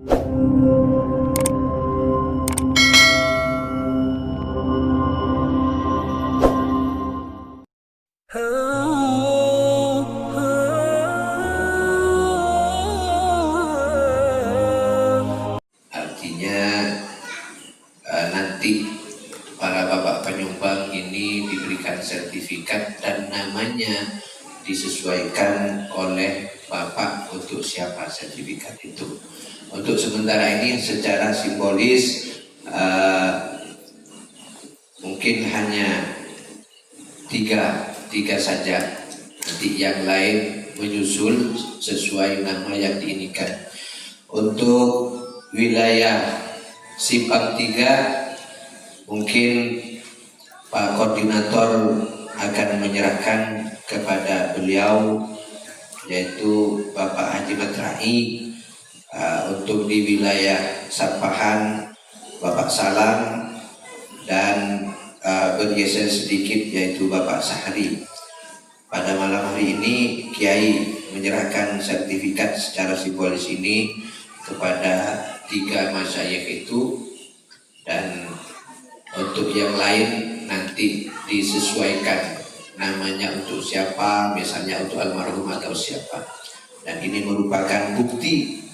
Artinya nanti para bapak penyumbang ini diberikan sertifikat dan namanya disesuaikan oleh bapak untuk siapa sertifikat itu. Untuk sementara ini secara simbolis mungkin hanya tiga saja. Nanti yang lain menyusul sesuai nama yang diinginkan. Untuk wilayah Simpang 3 mungkin Pak Koordinator akan menyerahkan kepada beliau, yaitu Bapak Haji Matrahi. Untuk di wilayah Sampahan Bapak Salam, dan bergeser sedikit yaitu Bapak Sahri. Pada malam hari ini Kiai menyerahkan sertifikat secara simbolis ini kepada 3 masyayikh itu, dan untuk yang lain nanti disesuaikan namanya untuk siapa, misalnya untuk almarhum atau siapa. Dan ini merupakan bukti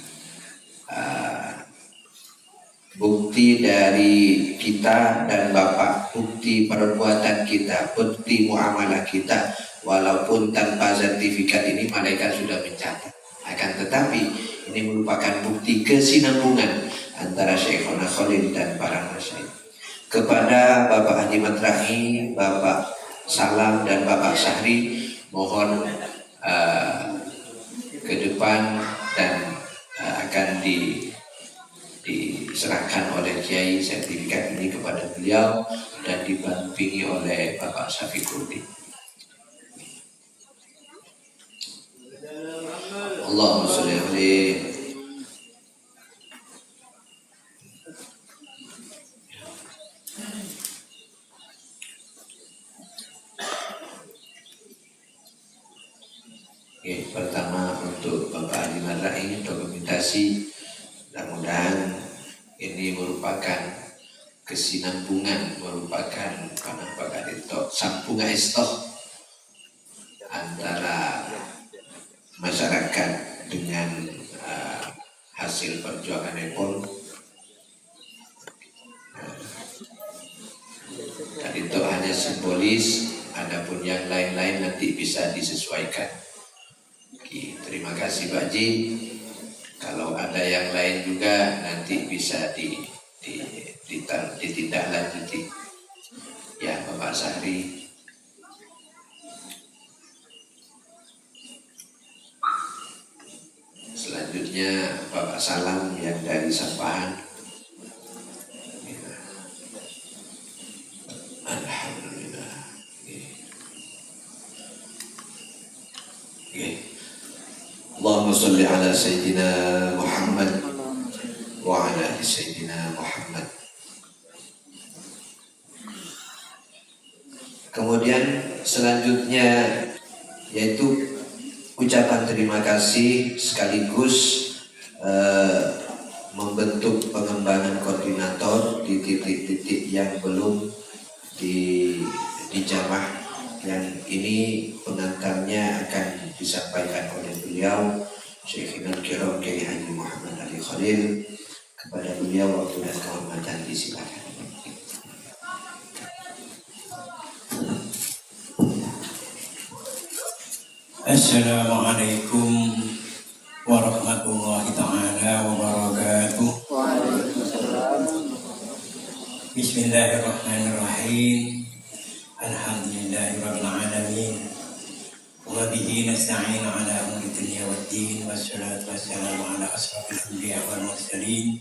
dari kita dan Bapak, bukti perbuatan kita, bukti muamalah kita. Walaupun tanpa sertifikat ini malaikat sudah mencatat, akan tetapi ini merupakan bukti kesinambungan antara Syekhona Khalil dan para masyayikh. Kepada Bapak Haji Matrahi, Bapak Salam dan Bapak Sahri, mohon ke depan dan akan diserahkan oleh Kiai sertifikat ini kepada beliau dan didampingi oleh Bapak Syafiquddin. Allahumma sholli alaihi. Oke, pertama untuk Bapak Haji Matrahi dokumentasi, mudah-mudahan ini merupakan kesinambungan, merupakan sambungan estok antara masyarakat dengan hasil perjuangan Nepal. Dan itu hanya simbolis, adapun yang lain-lain nanti bisa disesuaikan. Oke, terima kasih Pak Ji. Kalau ada yang lain juga nanti bisa ditindaklanjuti. Ya, Bapak Sahri. Selanjutnya Bapak Salam yang dari Sampahan. Alhamdulillah. Allahumma sholli ala Sayyidina Muhammad wa ala ali Sayyidina Muhammad. Kemudian selanjutnya yaitu ucapan terima kasih sekaligus membentuk pengembangan koordinator di titik-titik yang belum dijamah, yang ini pengantarnya akan disampaikan oleh beliau Syekhul Kiram Kiai Haji Muhammad Ali Khalil. Kepada beliau waktu dan kehormatan disilakan. Assalamualaikum warahmatullahi ta'ala wabarakatuh. Bismillahirrahmanirrahim. Alhamdulillahirabbil alamin. Wa bihi nasta'in ala umuri dunya waddin, wassalatu wassalamu ala asrofil anbiya wal mursalin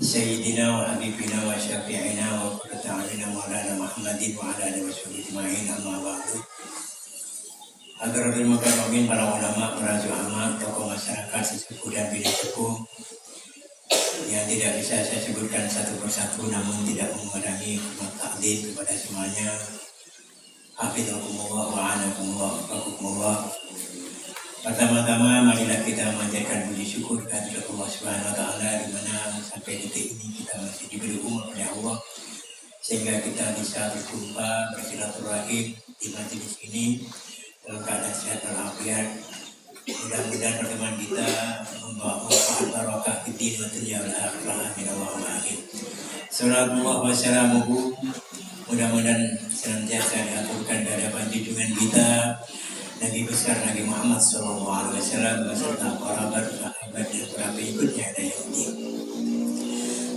sayyidina wa habibina wa syafi'ina wa qurrati a'yunina maulana Muhammadin wa ala alihi washabihi ajma'in, amma ba'du. Agar terima kasih para ulama, para zuhama, tokoh masyarakat sesepuh dan bini sepuh yang tidak bisa saya sebutkan satu persatu, namun tidak mengurangi hormat takdim kepada semuanya. Hafizakumullah wa anakumullah wa fakukumullah. Pertama-tama marilah kita memanjatkan puji syukur kehadirat Allah Subhanahu wa taala, di mana sampai detik ini kita masih diberi umur oleh Allah sehingga kita bisa berjumpa bersilaturahim di majelis ini dalam keadaan sehat walafiat. Mudah-mudahan pertemuan kita membawa manfaat barokah di din wa dunya wal akhirah. Amin Allahumma amin. Sallallahu wasallamuhu, mudah-mudahan senantiasa diaturkan di hadapan junjungan kita Nabi besar Nabi Muhammad SAW beserta para sahabat dan para pengikutnya dan yang lain.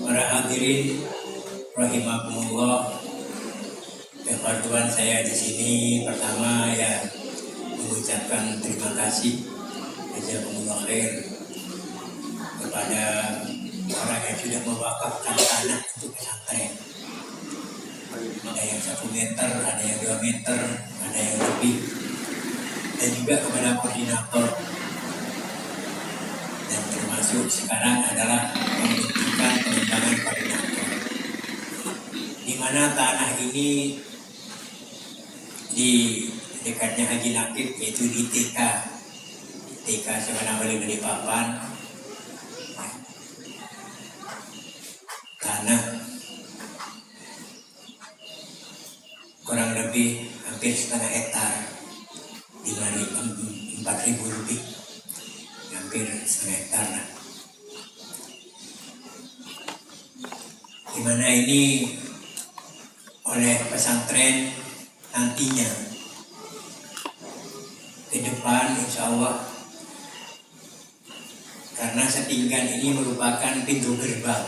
Para hadirin rahimakumullah, kepada saya di sini pertama ya mengucapkan terima kasih jazakumullah khair kepada orang yang sudah mewakafkan tanah untuk pesantren. Ada yang 1 meter, ada yang 2 meter, ada yang lebih. Dan juga kepada koordinator, dan termasuk sekarang adalah pembentukan pengembangan koordinator, di mana tanah ini di dekatnya Haji Nakib, yaitu di TK Semanawali Balikpapan. Tanah kurang lebih hampir setengah hektar, 4.000 lebih, hampir setengah hektar lah. Di mana ini oleh pesantren nantinya ke depan insya Allah, karena Setinggan ini merupakan pintu gerbang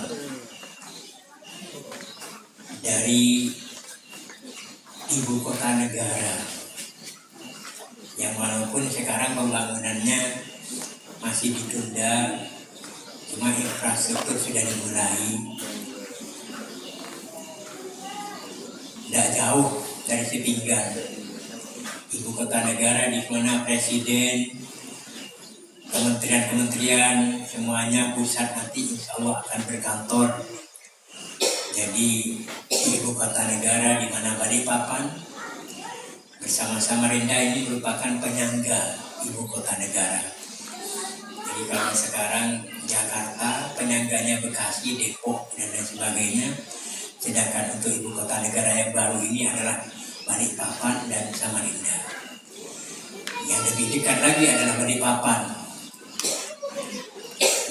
dari ibu kota negara, yang walaupun sekarang pembangunannya masih ditunda, cuma infrastruktur sudah dimulai. Tidak jauh dari Setinggan, ibu kota negara, di mana presiden, kementerian-kementerian semuanya pusat nanti insya Allah akan berkantor. Jadi ibu kota negara di mana Balikpapan bersama-sama Samarinda ini merupakan penyangga ibu kota negara. Jadi kalau sekarang Jakarta penyangganya Bekasi, Depok dan lain sebagainya, sedangkan untuk ibu kota negara yang baru ini adalah Balikpapan dan Samarinda. Yang lebih dekat lagi adalah Balikpapan,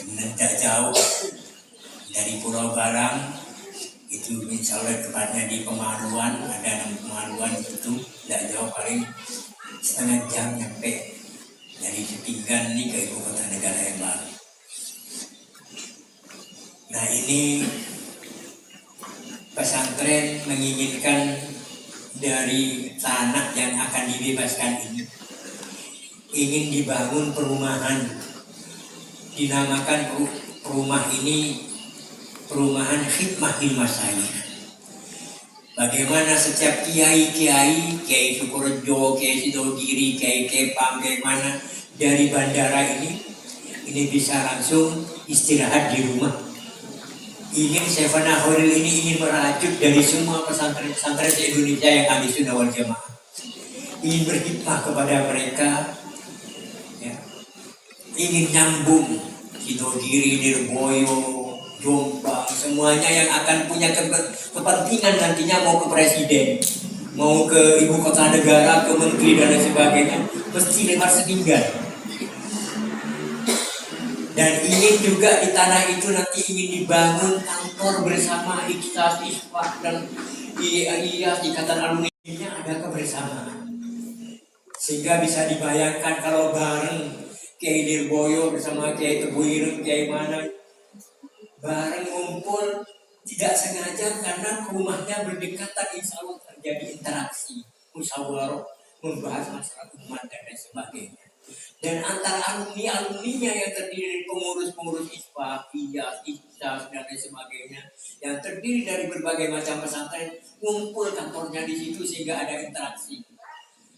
tidak jauh dari Pulau Barang. Itu insya Allah tepatnya di Pemaluan, ada Pemaluan itu tidak jauh, paling setengah jam nyampe dari Setinggan ini ke ibu kota negara yang baru. Nah ini pesantren menginginkan dari tanah yang akan dibebaskan ini ingin dibangun perumahan, dinamakan rumah ini perumahan khidmah ilmasayih. Bagaimana setiap kiai Sukorejo, Kiai Sidogiri, Kiai Kepang, Kiai mana dari bandara ini bisa langsung istirahat di rumah. Ingin Syekhana Khalil ini ingin merajut dari semua pesantren-pesantren di Indonesia yang Ahli Sunnah wal Jamaah, ingin berkhidmah kepada mereka, ya. Ingin nyambung Sidogiri, Nirboyo, Jombang, semuanya yang akan punya kepentingan nantinya mau ke presiden, mau ke ibu kota negara, ke menteri dan lain sebagainya, mesti lewat Setinggan. Dan ingin juga di tanah itu nanti ingin dibangun kantor bersama Ikhlas, Isfah dan IAS, Ikatan Alumni-nya ada kebersamaan. Sehingga bisa dibayangkan kalau bareng Kiai Nirboyo bersama Kiai Tebu Ireng, Kiai mana bareng ngumpul tidak sengaja karena rumahnya berdekatan, insya Allah terjadi interaksi, musyawarah, membahas masalah umat dan lain sebagainya. Dan antara alumninya yang terdiri dari pengurus-pengurus ISPA, IAS, ISAS dan lain sebagainya, yang terdiri dari berbagai macam pesantren, ngumpul kantornya di situ sehingga ada interaksi,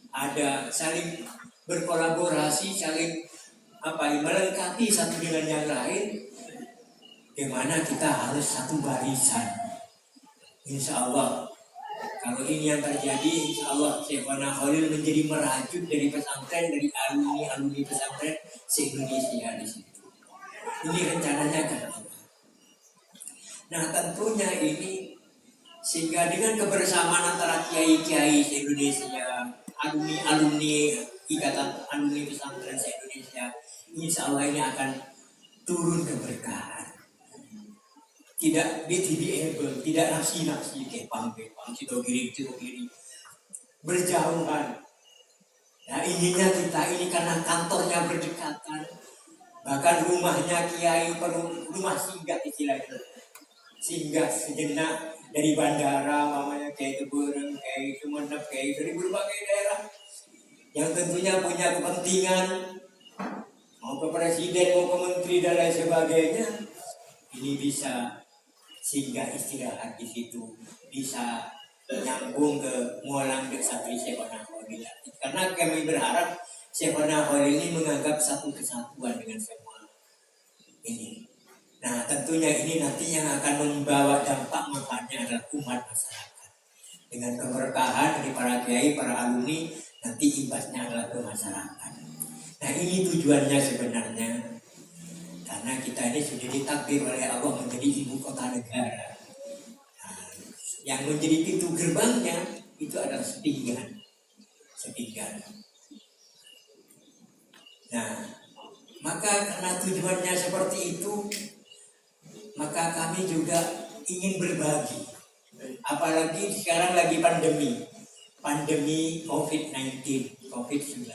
ada saling berkolaborasi, saling melengkapi satu dengan yang lain. Di mana kita harus satu barisan, insya Allah Kalau ini yang terjadi, insya Allah Syekhona Khalil menjadi merajut dari pesantren, dari alumni pesantren se-Indonesia di situ. Ini rencananya kan. Nah tentunya ini sehingga dengan kebersamaan antara kiai-kiai se-Indonesia, alumni ikatan alumni pesantren se-Indonesia, insya Allah ini akan turun keberkahan. Tidak BTBable, tidak nafsi-nafsi kepang, cito kiri, berjauhan. Nah inginnya kita ini karena kantornya berdekatan, bahkan rumahnya kiai perlu rumah singgah istilahnya, singgah sejenak dari bandara, mamanya kayak Tebereng, kayak Sumenep, kayak dari berbagai daerah yang tentunya punya kepentingan, mau ke presiden, mau ke menteri dan lain sebagainya, ini bisa singgah istirahat di situ, bisa nyambung ke mualang ke santri Syekhona Khalil. Karena kami berharap Syekhona Khalil ini menganggap satu kesatuan dengan semua ini. Nah tentunya ini nanti yang akan membawa dampak manfaatnya adalah umat masyarakat. Dengan keberkahan dari para kiai, para alumni, nanti imbasnya adalah ke masyarakat. Nah ini tujuannya sebenarnya. Karena kita ini sudah ditakdir oleh Allah menjadi ibu kota negara. Nah, yang menjadi pintu gerbangnya itu adalah sepinggan. Nah, maka karena tujuannya seperti itu, maka kami juga ingin berbagi. Apalagi sekarang lagi pandemi COVID-19, COVID-19.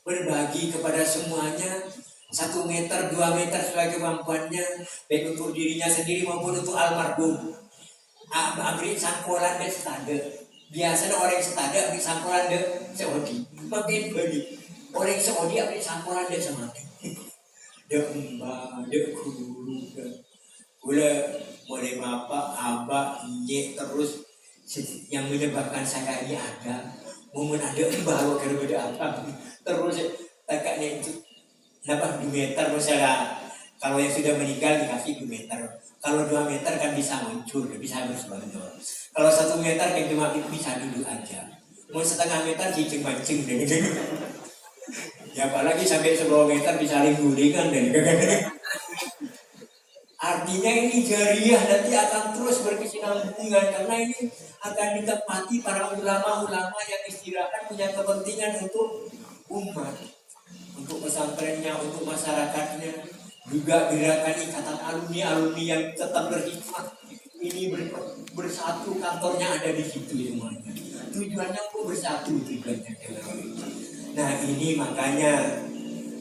Berbagi kepada semuanya 1 meter, 2 meter sesuai kemampuannya, baik untuk dirinya sendiri maupun untuk almarhum. Abri sangkolan dan setade. Biasanya orang setade abri sangkolan dan seodi. Makin bagi orang seodi abri sangkolan dan semati. Dek mbak, dek guru, boleh bapak, abah, injek terus yang menyebabkan saya ini ada. Momen ada mbak, kalau beda apa terus takaknya itu. Dapat 2 meter misalnya, kalau yang sudah meninggal dikasih 2 meter. Kalau 2 meter kan bisa muncul, bisa berselancar. Kalau 1 meter kan cuma bisa duduk aja. Mau 1/2 meter cicing-macing deh. Ya apalagi sampai 10 meter bisa gulingan deh. Artinya ini jariah nanti akan terus berkesinambungan karena ini akan ditepati para ulama-ulama yang istirahat punya kepentingan untuk umat, untuk pesantrennya, untuk masyarakatnya, juga gerakan ikatan alumni yang tetap berhikmat ini bersatu, kantornya ada di situ semuanya. Tujuannya untuk bersatu tujuannya. Nah ini makanya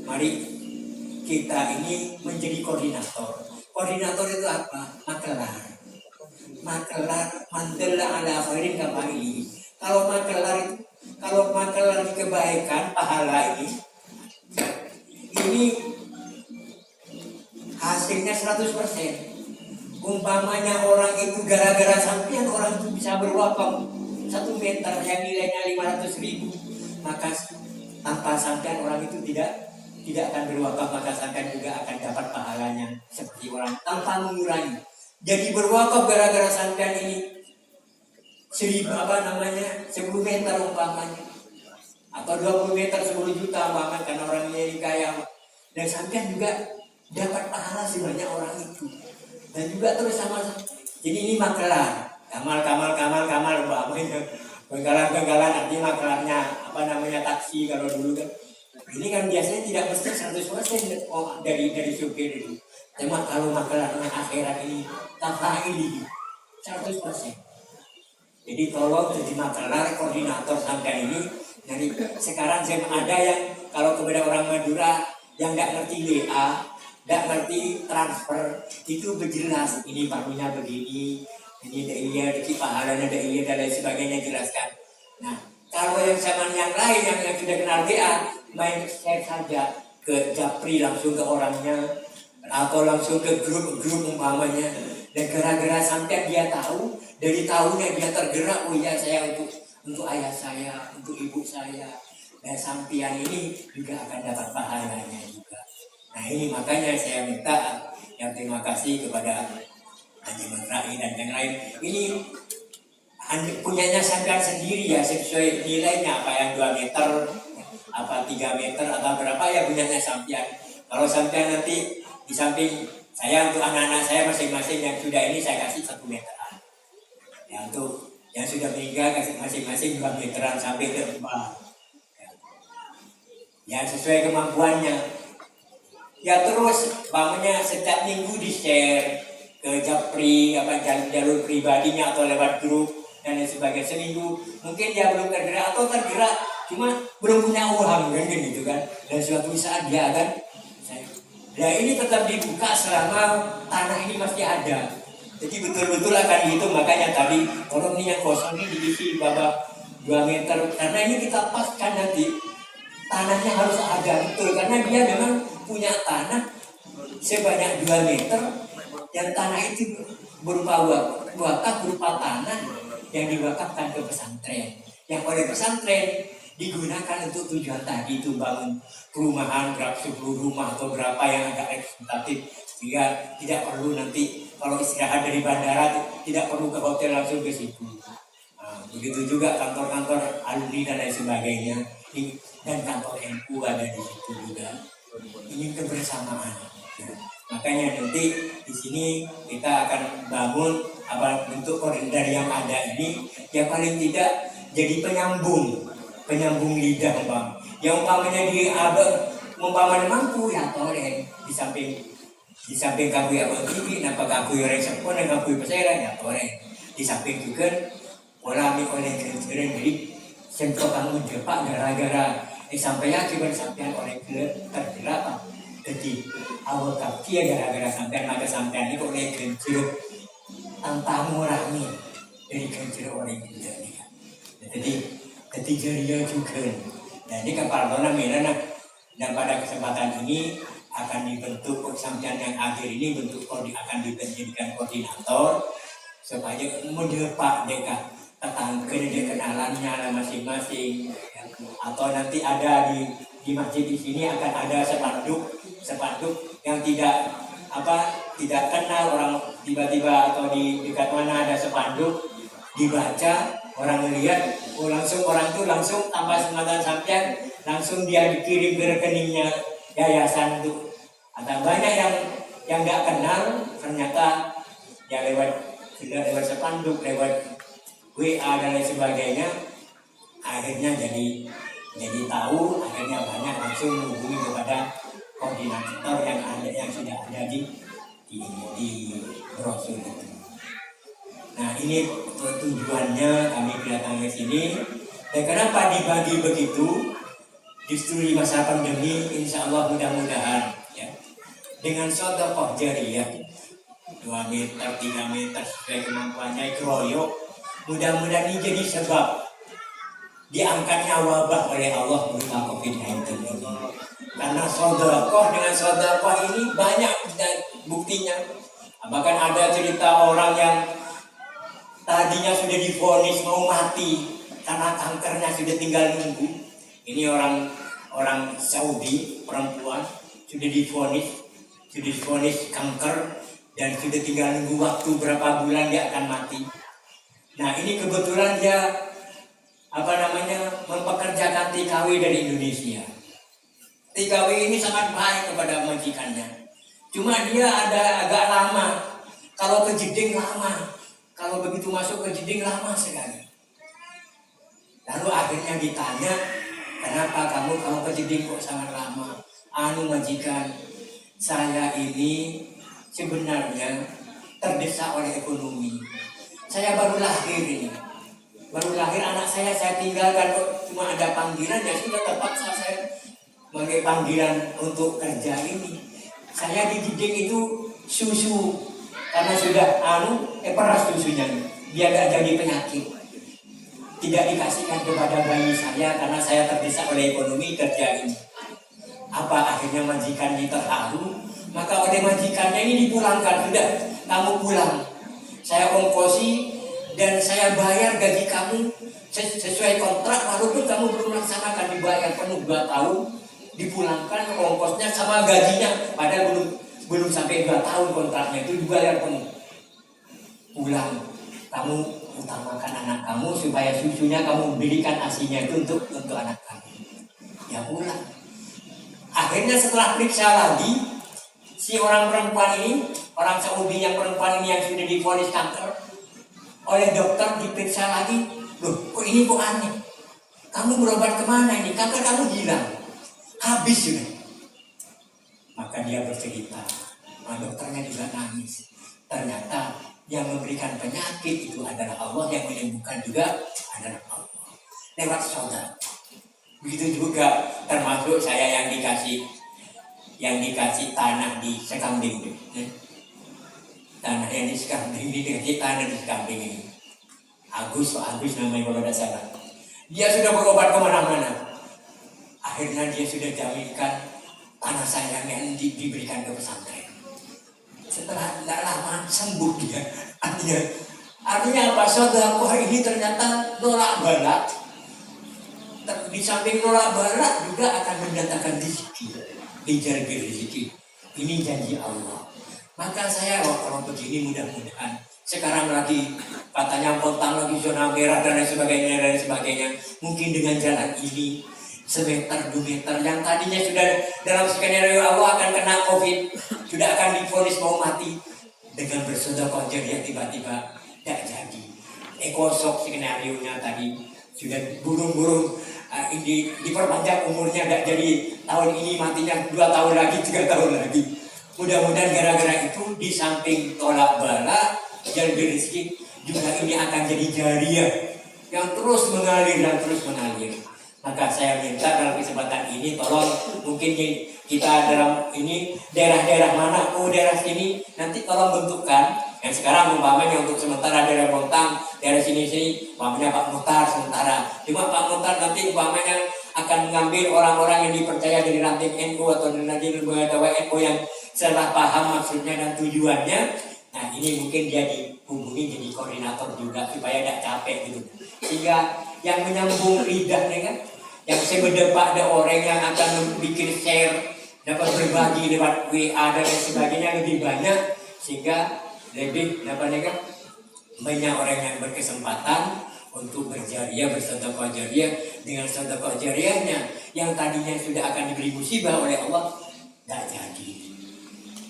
mari kita ini menjadi koordinator. Koordinator itu apa? Makelar mandala ala khairin kafaili. Kalau makelar kebaikan pahala ini hasilnya 100%. Umpamanya orang itu gara-gara sampean orang itu bisa berwakaf 1 meter yang nilainya 500.000, maka tanpa sampean orang itu tidak akan berwakaf, maka sampean juga akan dapat pahalanya seperti orang tanpa mengurangi. Jadi berwakaf gara-gara sampean ini 1000 meter umpamanya, atau 20 meter 10 juta umpamanya karena orangnya ini kaya, dan sampean juga dapat pahala sebanyak orang itu. Dan juga terus sama-sama. Jadi ini makelar, kamal umpamanya bengkalan artinya makelarnya taksi kalau dulu kan. Ini kan biasanya tidak mesti 100% dari supir itu. Cuma kalau makelarnya akhirat ini tafaili 100%. Jadi tolong jadi makelar, koordinator sampai ini. Jadi sekarang saya ada yang kalau kepada orang Madura yang nggak ngerti WA, nggak ngerti transfer, itu berjelas ini parunya begini, ini iya, pahalanya iya dan lain sebagainya jelaskan. Nah kalau yang zaman yang lain yang sudah kenal WA, main share saja ke Japri langsung ke orangnya atau langsung ke grup umpamanya, dan gara-gara sampai dia tahu, dari tahunya dia tergerak, oh iya saya untuk ayah saya, untuk ibu saya, dan sampian ini juga akan dapat pahalanya juga. Nah ini makanya saya minta yang terima kasih kepada Haji Mas Rai dan yang lain. Ini punyanya sampean sendiri ya, sesuai nilainya, apa yang 2 meter, apa 3 meter atau berapa ya punyanya sampean. Kalau sampean nanti di samping saya, untuk anak-anak saya masing-masing yang sudah ini saya kasih 1 meteran. Ya, untuk yang sudah meninggal kasih masing-masing 2 meteran sampai ke 4. Ya sesuai kemampuannya. Ya terus bangunnya setiap minggu di-share ke Japri, apa jalur pribadinya atau lewat grup dan lain sebagainya. Seminggu mungkin dia belum tergerak atau tergerak cuma belum punya uang kan gitu kan. Dan suatu saat dia akan nah ini tetap dibuka selama tanah ini masih ada. Jadi betul-betul akan dihitung. Makanya tadi orang ini yang kosong ini diisi bawah 2 meter, karena ini kita paskan nanti tanahnya harus ada betul, karena dia memang punya tanah sebanyak 2 meter yang tanah itu berupa wakaf, berupa tanah yang diwakafkan ke pesantren, yang oleh pesantren digunakan untuk tujuan tadi itu, bangun perumahan berapa 10 rumah atau berapa yang agak representatif, sehingga tidak perlu nanti kalau istirahat dari bandara tidak perlu ke hotel, langsung ke situ. Nah, begitu juga kantor-kantor alumni dan lain sebagainya, dan kantor NU ada di situ juga. Ingin kebersamaan. Nah, makanya nanti di sini kita akan bangun apa bentuk koridor yang ada ini, yang paling tidak jadi penyambung lidah, Bang. Yang umpamanya di umpamanya mampu ya toreng di samping kaku ya begini, nampak kaku yang sepon dan kaku pesera ya toreng. Di samping juga pola oleh keren jadi sentuh kamu jepak gara-gara sampai akibat sampean oleh tergerak. Jadi awal kaki gara-gara sampean, maka sampean itu oleh kencur tanpa murahnya dari kencur oleh kita ini. Jadi ceria juga. Nah ini kapal dona merah. Dan pada kesempatan ini akan dibentuk sampean yang akhir ini bentuk akan dijadikan koordinator supaya mendepak dekat tetangga dia kenalannya masing-masing, atau nanti ada di masjid di sini akan ada spanduk yang tidak kenal orang, tiba-tiba atau di dekat mana ada spanduk dibaca, orang melihat langsung orang itu langsung tanpa sematan sampean langsung dia dikirim ke rekeningnya yayasan itu. Ada banyak yang nggak kenal, ternyata ya lewat spanduk, lewat WA dan lain sebagainya, akhirnya jadi tahu, akhirnya banyak langsung menghubungi kepada koordinator yang sudah ada di brosur itu. Nah ini tujuannya kami datang ke sini. Dan kenapa dibagi begitu? Justru di masa pandemi, insya Allah mudah-mudahan ya, dengan sedekah jariyah 2 meter, 3 meter sesuai kemampuannya keroyok, mudah-mudahan ini jadi sebab diangkatnya wabah oleh Allah berupa COVID-19 ini. Karena dengan sedekah ini banyak buktinya. Bahkan ada cerita orang yang tadinya sudah divonis mau mati karena kankernya sudah tinggal nunggu. Ini orang Saudi, perempuan sudah divonis kanker dan sudah tinggal nunggu waktu berapa bulan dia akan mati. Nah ini kebetulan dia mempekerjakan TKW dari Indonesia. TKW ini sangat baik kepada majikannya. Cuma dia ada agak lama. Kalau ke jeding lama. Kalau begitu masuk ke jeding lama sekali. Lalu akhirnya ditanya, kenapa kamu kalau ke jeding kok sangat lama? Majikan, saya ini sebenarnya terdesak oleh ekonomi. Saya baru lahir anak saya tinggalkan, kok cuma ada panggilan, ya sudah terpaksa saya pakai panggilan untuk kerja ini. Saya dididik itu susu, karena sudah peras susunya, biar gak jadi penyakit. Tidak dikasihkan kepada bayi saya karena saya terdesak oleh ekonomi kerja ini. Apa akhirnya majikannya terharu, maka oleh majikannya ini dipulangkan. Sudah, kamu pulang, saya ongkosi dan saya bayar gaji kamu sesuai kontrak, walaupun kamu belum melaksanakan, dibayar penuh 2 tahun, dipulangkan ongkosnya sama gajinya, padahal belum sampai 2 tahun kontraknya itu dibayar penuh. Pulang, kamu utamakan anak kamu supaya susunya kamu belikan asinya itu untuk anak kamu. Ya pulang. Akhirnya setelah periksa lagi, si orang perempuan ini, orang Saudi yang perempuan ini yang sudah divonis kanker, oleh dokter diperiksa lagi, loh kok ini kok aneh? Kamu berobat kemana ini? Kanker kamu hilang, habis sudah. Maka dia bercerita, dokternya juga nangis. Ternyata yang memberikan penyakit itu adalah Allah, yang menyembuhkan juga adalah Allah. Lewat saudara. Begitu juga termasuk saya yang dikasih tanah di Sekambing. Tanah yang di Sekambing, dikasih tanah di Sekambing ini. Agus namanya kalau tidak salah. Dia sudah berobat kemana-mana. Akhirnya dia sudah jaminkan tanah saya yang diberikan ke pesantren. Setelah tidak lama sembuh dia. Artinya apa? Saudara ini ternyata nolak balak. Di samping nolak balak juga akan mendatangkan rezeki. Dijaga rezeki. Ini janji Allah. Maka saya kalau begini mudah-mudahan. Sekarang lagi katanya Pontang lagi zona merah dan lain sebagainya. Mungkin dengan jalan ini semeter 2 meter yang tadinya sudah dalam skenario Allah akan kena COVID, sudah akan divonis mau mati, dengan bersedekah jariah tiba-tiba tidak jadi. Ekosok skenario-nya tadi sudah burung-burung ini diperpanjang umurnya, tidak jadi tahun ini matinya 2 tahun lagi, 3 tahun lagi. Mudah-mudahan gara-gara itu di samping tolak bala dan rezeki juga ini akan jadi jariah yang terus mengalir dan terus mengalir. Maka saya minta dalam kesempatan ini tolong mungkin kita dalam ini daerah-daerah mana, daerah sini nanti tolong bentukkan. Yang sekarang umpamanya untuk sementara daerah Bontang, daerah sini umpamanya Pak Muhtar sementara. Cuma Pak Muhtar nanti umpamanya akan mengambil orang-orang yang dipercaya dari ranting NU atau dari lembaga NU yang salah paham maksudnya dan tujuannya. Nah ini mungkin dia dihubungi jadi koordinator juga supaya tidak capek gitu. Sehingga yang menyambung lidahnya kan, yang sebedepak ada orang yang akan bikin share, dapat berbagi lewat WA dan lain sebagainya lebih banyak, sehingga lebih dapatnya kan banyak orang yang berkesempatan untuk berjariah, bersedekah jariah. Dengan sedekah jariahnya yang tadinya sudah akan diberi musibah oleh Allah tidak jadi,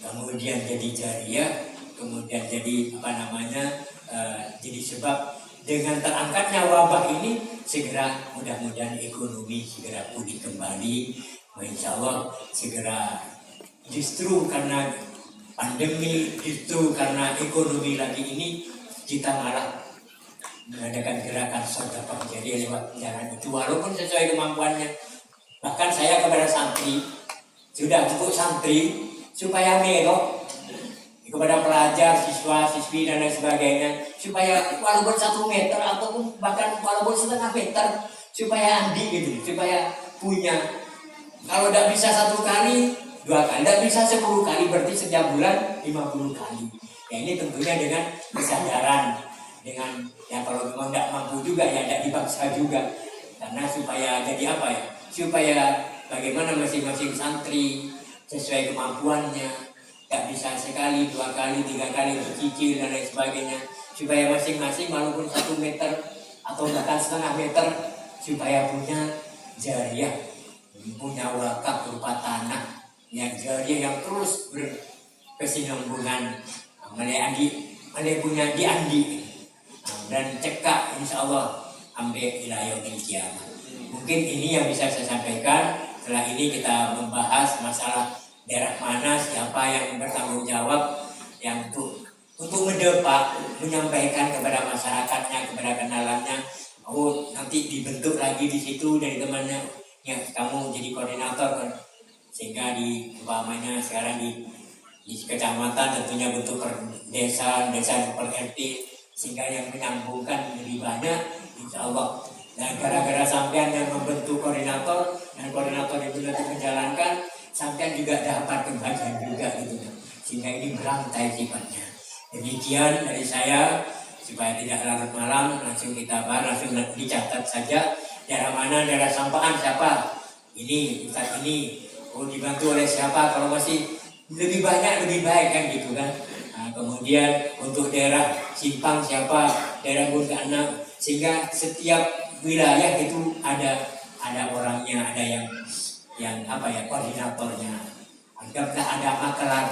kemudian jadi jariah, kemudian jadi jadi sebab dengan terangkatnya wabah ini segera mudah-mudahan ekonomi segera pulih kembali. Insya Allah segera, justru karena pandemi, justru karena ekonomi lagi ini kita malah mengadakan gerakan sedekah jadi lewat jalan itu walaupun sesuai kemampuannya. Bahkan saya kepada santri, sudah cukup santri supaya melok kepada pelajar, siswa, siswi dan lain sebagainya, supaya walaupun 1 meter ataupun bahkan walaupun setengah meter supaya andi gitu, supaya punya. Kalau tidak bisa 1 kali, 2 kali, tidak bisa 10 kali, berarti setiap bulan 50 kali. Ya ini tentunya dengan kesadaran, dengan ya kalau memang tidak mampu juga ya tidak dipaksa juga, karena supaya jadi apa ya? Supaya bagaimana masing-masing santri sesuai kemampuannya. Tidak bisa sekali, 2 kali, 3 kali dicicil dan lain sebagainya, supaya masing-masing walaupun 1 meter atau bahkan setengah meter supaya punya jariah, punya wakaf berupa tanah yang jariah yang terus berkesinambungan, mulai punya diandi dan cekak insya Allah sampai ila yaumil qiyamah. Mungkin ini yang bisa saya sampaikan. Setelah ini kita membahas masalah daerah mana, siapa yang bertanggung jawab yang untuk mendepak, menyampaikan kepada masyarakatnya, kepada kenalannya. Nanti dibentuk lagi di situ dari temannya, ya kamu jadi koordinator kan. Sehingga di umpamanya sekarang di kecamatan tentunya bentuk per desa per RT, sehingga yang menyambungkan lebih banyak insya Allah. Dan gara-gara sampean yang membentuk koordinator dan koordinator itu nanti menjalankan, sampai juga dapat kebahagiaan juga gitu, sehingga ini berantai sifatnya. Demikian dari saya, supaya tidak larut malam, langsung kita bahas, langsung dicatat saja daerah mana, daerah sampahan siapa, ini Ustaz ini, dibantu oleh siapa, kalau masih lebih banyak lebih baik kan gitu kan. Nah, kemudian untuk daerah Simpang siapa, daerah Burga 6, sehingga setiap wilayah itu ada orangnya, ada yang koordinatornya. Agar ada maklar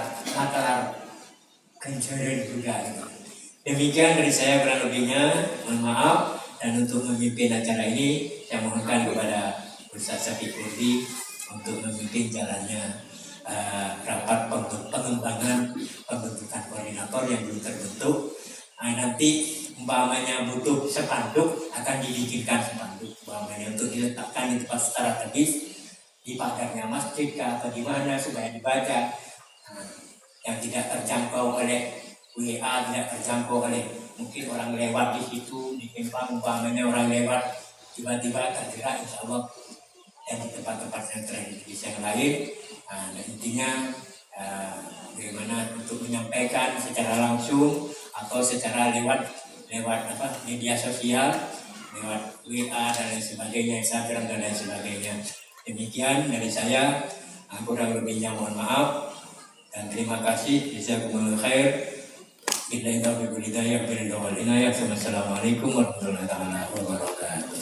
kencaran juga. Demikian dari saya, kurang lebihnya mohon maaf, dan untuk memimpin acara ini saya mohonkan kepada Ustaz Syafiq Kurdi untuk memimpin jalannya rapat pengembangan pembentukan koordinator yang belum terbentuk. Nanti umpamanya butuh spanduk, akan dibikinkan spanduk umpamanya untuk diletakkan di tempat strategis di pagarnya masjid atau di mana supaya dibaca, yang tidak terjangkau oleh WA, tidak terjangkau oleh mungkin orang lewat di situ di Simpang, umpamanya orang lewat tiba-tiba tergerak, insya Allah, dan di tempat-tempat yang strategis yang lain. Dan intinya bagaimana untuk menyampaikan secara langsung atau secara lewat media sosial, lewat WA dan lain sebagainya, Instagram dan lain sebagainya. Demikian dari saya, kurang lebihnya mohon maaf dan terima kasih. Jazakumullah khair. Billahi taufiq wal hidayah wal inayah. Wassalamualaikum warahmatullahi wabarakatuh.